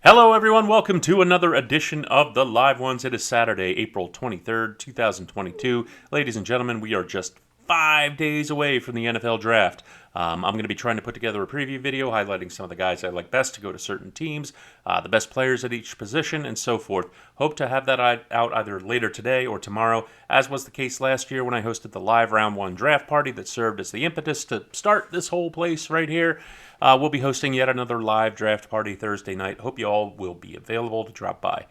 Hello, everyone. Welcome to another edition of the Live Ones. It is Saturday, April 23rd, 2022. Ladies and gentlemen, we are just 5 days away from the NFL Draft. I'm going to be trying to put together a preview video highlighting some of the guys I like best to go to certain teams, the best players at each position, and so forth. Hope to have that out either later today or tomorrow, as was the case last year when I hosted the live Round 1 draft party that served as the impetus to start this whole place right here. We'll be hosting yet another live draft party Thursday night. Hope you all will be available to drop by.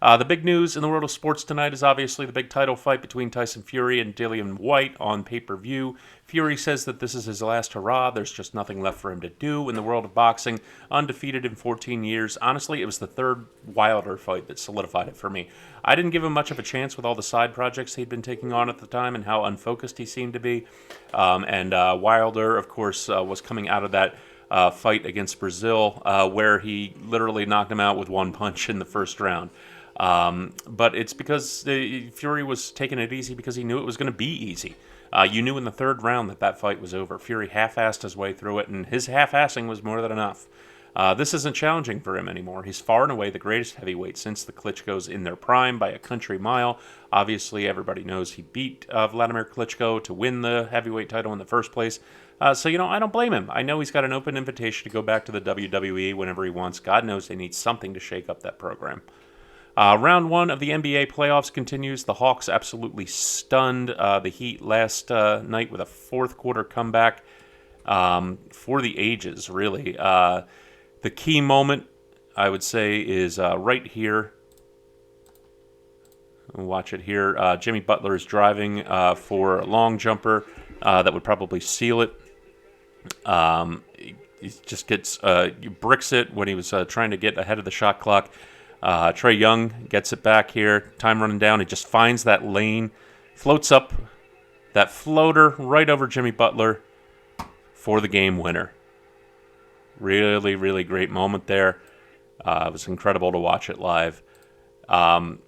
The big news in the world of sports tonight is obviously the big title fight between Tyson Fury and Dillian White on pay-per-view. Fury says that this is his last hurrah. There's just nothing left for him to do in the world of boxing. Undefeated in 14 years. Honestly, it was the third Wilder fight that solidified it for me. I didn't give him much of a chance with all the side projects he'd been taking on at the time and how unfocused he seemed to be. Wilder, of course, was coming out of that fight against Brazil where he literally knocked him out with one punch in the first round. But it's because Fury was taking it easy because he knew it was going to be easy. You knew in the third round that fight was over. Fury half-assed his way through it, and his half-assing was more than enough. This isn't challenging for him anymore. He's far and away the greatest heavyweight since the Klitschko's in their prime by a country mile. Obviously, everybody knows he beat Vladimir Klitschko to win the heavyweight title in the first place. I don't blame him. I know he's got an open invitation to go back to the WWE whenever he wants. God knows they need something to shake up that program. Round 1 of the NBA playoffs continues. The Hawks absolutely stunned the Heat last night with a fourth quarter comeback for the ages, really. The key moment, I would say, is right here. Watch it here. Jimmy Butler is driving for a long jumper that would probably seal it. He just bricks it when he was trying to get ahead of the shot clock. Trae Young gets it back here. Time running down. He just finds that lane, floats up that floater right over Jimmy Butler for the game winner. Really, really great moment there. It was incredible to watch it live. And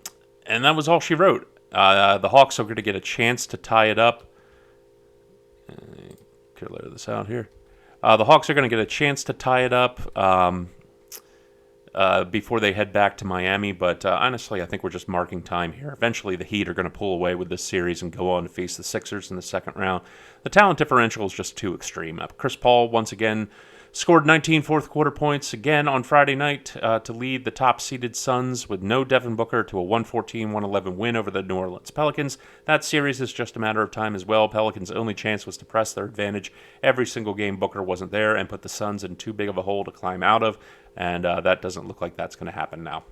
that was all she wrote. The Hawks are going to get a chance to tie it up. Clear this out here. The Hawks are going to get a chance to tie it up before they head back to Miami. But honestly, I think we're just marking time here. Eventually, the Heat are going to pull away with this series and go on to face the Sixers in the second round. The talent differential is just too extreme. Chris Paul, once again, scored 19 fourth-quarter points again on Friday night to lead the top-seeded Suns with no Devin Booker to a 114-111 win over the New Orleans Pelicans. That series is just a matter of time as well. Pelicans' only chance was to press their advantage every single game Booker wasn't there and put the Suns in too big of a hole to climb out of, and that doesn't look like that's going to happen now.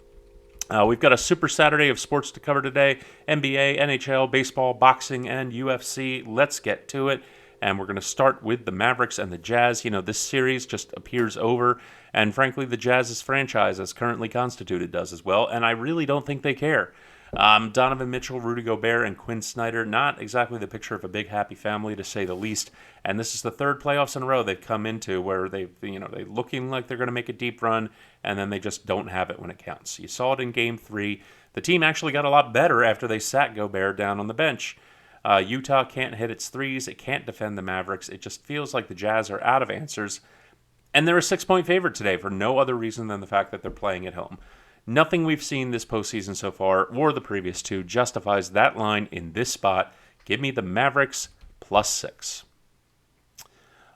We've got a super Saturday of sports to cover today. NBA, NHL, baseball, boxing, and UFC. Let's get to it. And we're going to start with the Mavericks and the Jazz. You know, this series just appears over. And frankly, the Jazz's franchise, as currently constituted, does as well. And I really don't think they care. Donovan Mitchell, Rudy Gobert, and Quinn Snyder, not exactly the picture of a big, happy family, to say the least. And this is the third playoffs in a row they've come into where they're looking like they're going to make a deep run, and then they just don't have it when it counts. You saw it in Game 3. The team actually got a lot better after they sat Gobert down on the bench. Utah can't hit its threes. It can't defend the Mavericks. It just feels like the Jazz are out of answers. And they're a 6-point favorite today for no other reason than the fact that they're playing at home. Nothing we've seen this postseason so far, or the previous two, justifies that line in this spot. Give me the Mavericks +6.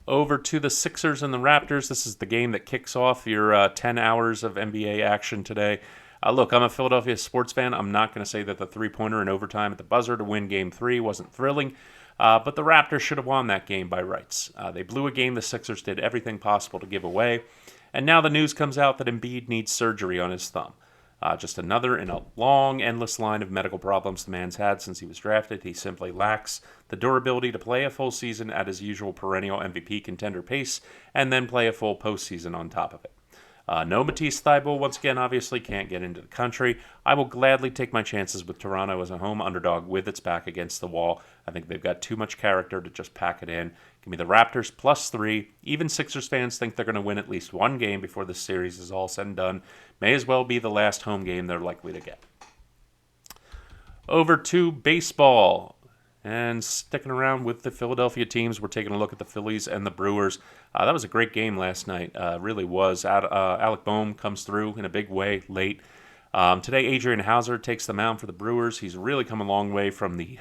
Over to the Sixers and the Raptors. This is the game that kicks off your 10 hours of NBA action today. Look, I'm a Philadelphia sports fan. I'm not going to say that the three-pointer in overtime at the buzzer to win Game 3 wasn't thrilling, but the Raptors should have won that game by rights. They blew a game the Sixers did everything possible to give away, and now the news comes out that Embiid needs surgery on his thumb. Just another in a long, endless line of medical problems the man's had since he was drafted. He simply lacks the durability to play a full season at his usual perennial MVP contender pace, and then play a full postseason on top of it. No Matisse Thybulle, once again, obviously can't get into the country. I will gladly take my chances with Toronto as a home underdog with its back against the wall. I think they've got too much character to just pack it in. Give me the Raptors +3. Even Sixers fans think they're going to win at least one game before this series is all said and done. May as well be the last home game they're likely to get. Over to baseball. And sticking around with the Philadelphia teams, we're taking a look at the Phillies and the Brewers. That was a great game last night. Really was. Alec Boehm comes through in a big way late. Today, Adrian Hauser takes the mound for the Brewers. He's really come a long way from the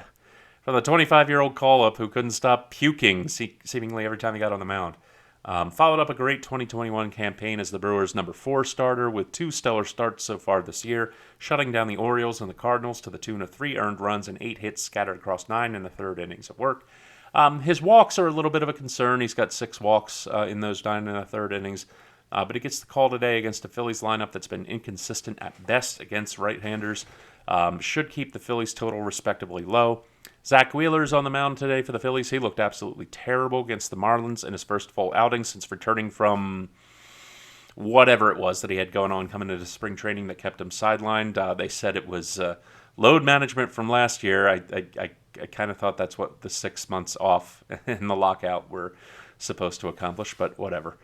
25-year-old call-up who couldn't stop puking seemingly every time he got on the mound. Followed up a great 2021 campaign as the Brewers' number 4 starter with 2 stellar starts so far this year, shutting down the Orioles and the Cardinals to the tune of 3 earned runs and 8 hits scattered across 9 and a third innings of work. His walks are a little bit of a concern. He's got 6 walks in those 9 and a third innings, but he gets the call today against a Phillies lineup that's been inconsistent at best against right-handers. Should keep the Phillies' total respectably low. Zach Wheeler's on the mound today for the Phillies. He looked absolutely terrible against the Marlins in his first full outing since returning from whatever it was that he had going on coming into spring training that kept him sidelined. They said it was load management from last year. I kind of thought that's what the 6 months off in the lockout were supposed to accomplish, but whatever.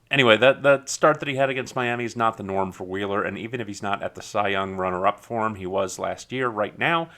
Anyway, that start that he had against Miami is not the norm for Wheeler, and even if he's not at the Cy Young runner-up form he was last year, right now,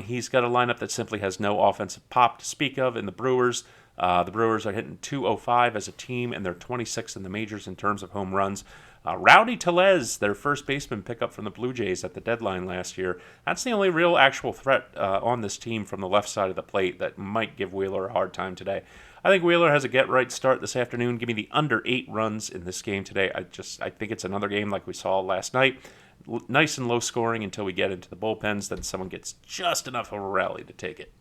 he's got a lineup that simply has no offensive pop to speak of in the Brewers. The Brewers are hitting .205 as a team, and they're 26th in the majors in terms of home runs. Rowdy Tellez, their first baseman pickup from the Blue Jays at the deadline last year, that's the only real actual threat on this team from the left side of the plate that might give Wheeler a hard time today. I think Wheeler has a get-right start this afternoon. Give me the under 8 runs in this game today. I think it's another game like we saw last night. Nice and low scoring until we get into the bullpens. Then someone gets just enough of a rally to take it.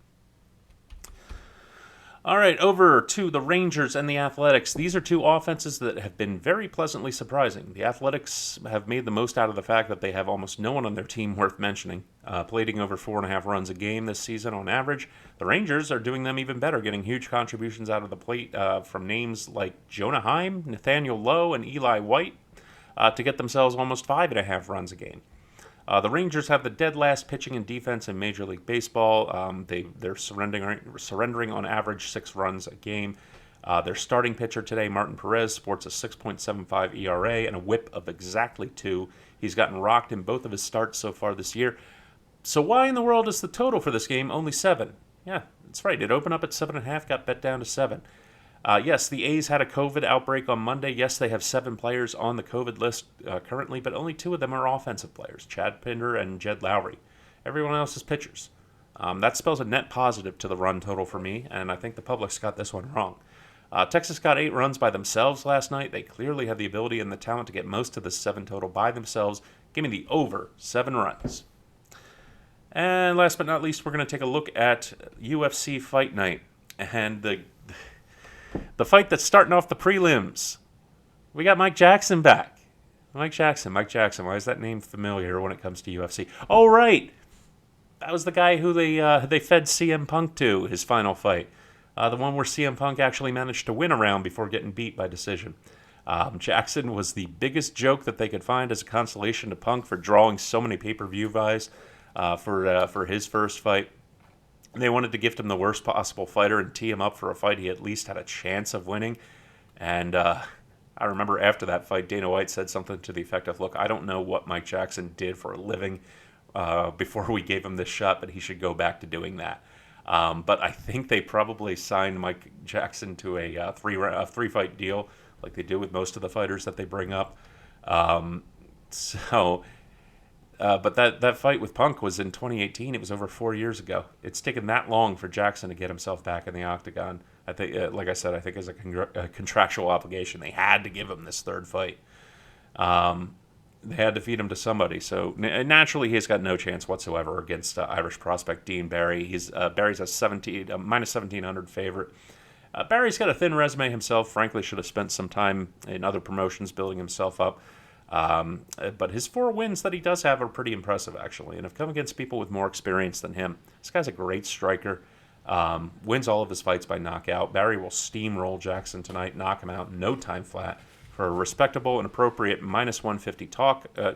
All right, over to the Rangers and the Athletics. These are 2 offenses that have been very pleasantly surprising. The Athletics have made the most out of the fact that they have almost no one on their team worth mentioning, plating over 4.5 runs a game this season on average. The Rangers are doing them even better, getting huge contributions out of the plate from names like Jonah Heim, Nathaniel Lowe, and Eli White to get themselves almost 5.5 runs a game. The Rangers have the dead last pitching and defense in Major League Baseball. They're surrendering on average 6 runs a game. Their starting pitcher today, Martin Perez, sports a 6.75 ERA and a whip of exactly 2. He's gotten rocked in both of his starts so far this year. So why in the world is the total for this game only 7? Yeah, that's right. It opened up at 7.5, got bet down to 7. Yes, the A's had a COVID outbreak on Monday. Yes, they have 7 players on the COVID list currently, but only 2 of them are offensive players, Chad Pinder and Jed Lowry. Everyone else is pitchers. That spells a net positive to the run total for me, and I think the public's got this one wrong. Texas got 8 runs by themselves last night. They clearly have the ability and the talent to get most of the 7 total by themselves. Give me the over 7 runs. And last but not least, we're going to take a look at UFC Fight Night and the fight that's starting off the prelims. We got Mike Jackson back. Mike Jackson. Why is that name familiar when it comes to UFC? Oh, right. That was the guy who they fed CM Punk to, his final fight. The one where CM Punk actually managed to win a round before getting beat by decision. Jackson was the biggest joke that they could find as a consolation to Punk for drawing so many pay-per-view buys for his first fight. They wanted to gift him the worst possible fighter and tee him up for a fight he at least had a chance of winning. And I remember after that fight, Dana White said something to the effect of, look, I don't know what Mike Jackson did for a living before we gave him this shot, but he should go back to doing that. But I think they probably signed Mike Jackson to a three-fight deal like they do with most of the fighters that they bring up. But that fight with Punk was in 2018. It was over 4 years ago. It's taken that long for Jackson to get himself back in the octagon. I think, like I said, I think as a contractual obligation, they had to give him this third fight. They had to feed him to somebody. So naturally, he's got no chance whatsoever against Irish prospect Dean Barry. Barry's a minus 1,700 favorite. Barry's got a thin resume himself. Frankly, should have spent some time in other promotions building himself up. But his 4 wins that he does have are pretty impressive, actually, and have come against people with more experience than him. This guy's a great striker, wins all of his fights by knockout. Barry will steamroll Jackson tonight, knock him out in no time flat. For a respectable and appropriate minus 150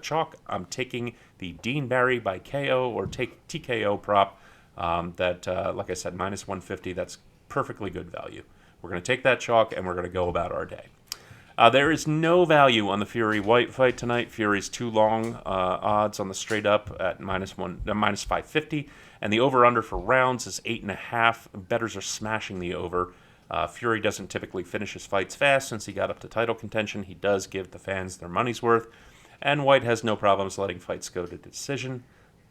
chalk, I'm taking the Dean Barry by KO or TKO prop like I said, minus 150. That's perfectly good value. We're going to take that chalk, and we're going to go about our day. There is no value on the Fury-White fight tonight. Fury's too long odds on the straight up at minus 550. And the over-under for rounds is 8.5. Bettors are smashing the over. Fury doesn't typically finish his fights fast. Since he got up to title contention, he does give the fans their money's worth. And White has no problems letting fights go to decision,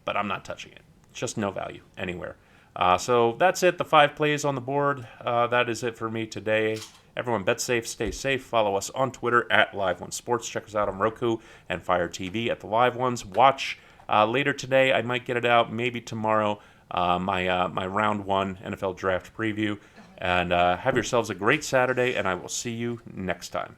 but I'm not touching it. Just no value anywhere. So that's it. The 5 plays on the board. That is it for me today. Everyone bet safe, stay safe. Follow us on Twitter at Live1Sports. Check us out on Roku and Fire TV at the Live Ones. Watch later today. I might get it out maybe tomorrow. My round 1 NFL draft preview. And have yourselves a great Saturday, and I will see you next time.